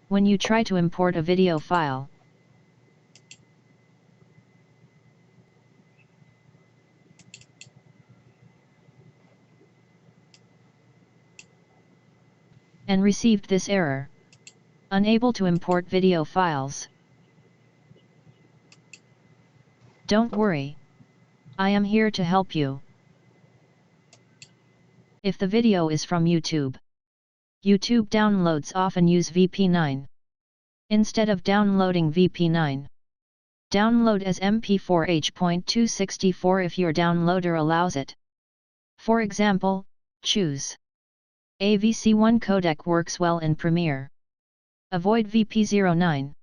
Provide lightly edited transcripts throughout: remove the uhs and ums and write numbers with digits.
When you try to import a video file, and received this error: unable to import video files. Don't worry. I am here to help you. If the video is from YouTube, YouTube downloads often use VP9. Instead of downloading VP9, download as MP4 H.264 if your downloader allows it. For example, choose AVC1 codec works well in Premiere. Avoid VP09.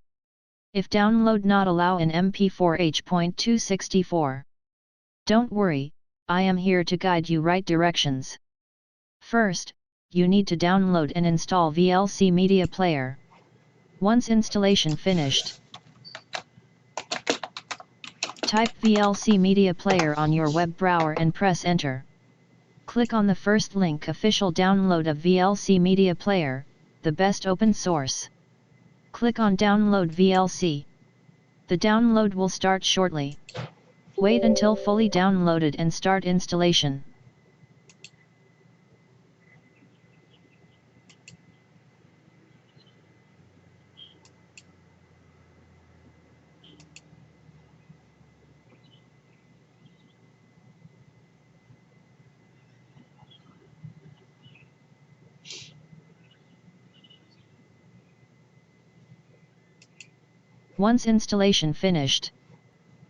If download not allow in MP4 H.264. Don't worry, I am here to guide you right directions. First, you need to download and install VLC Media Player. Once installation finished, type VLC Media Player on your web browser and press enter. Click on the first link: official download of VLC Media Player, the best open source. Click on download VLC. The download will start shortly. Wait until fully downloaded and start installation. Once installation finished,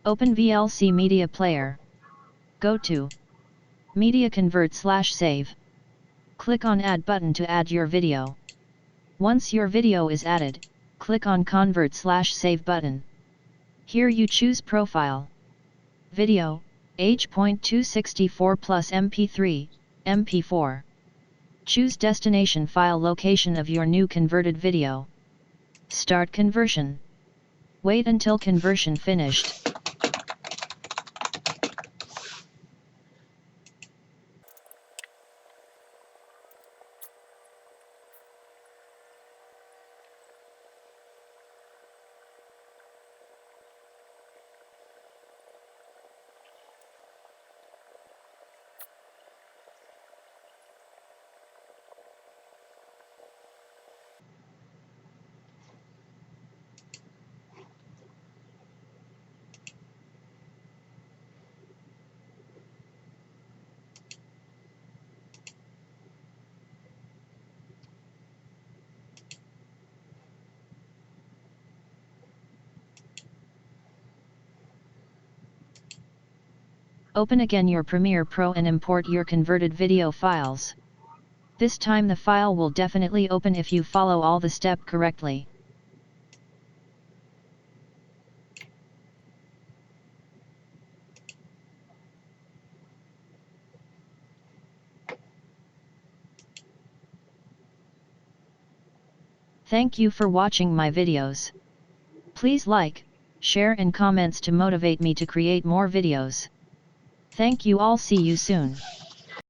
open VLC Media Player. Go to Media Convert/Save. Click on Add button to add your video. Once your video is added, click on Convert/Save button. Here you choose Profile, Video, H.264 plus MP3, MP4. Choose destination file location of your new converted video. Start conversion. Wait until conversion finished. Open again your Premiere Pro and import your converted video files. This time the file will definitely open if you follow all the steps correctly. Thank you for watching my videos. Please like, share and comments to motivate me to create more videos. Thank you all. See you soon.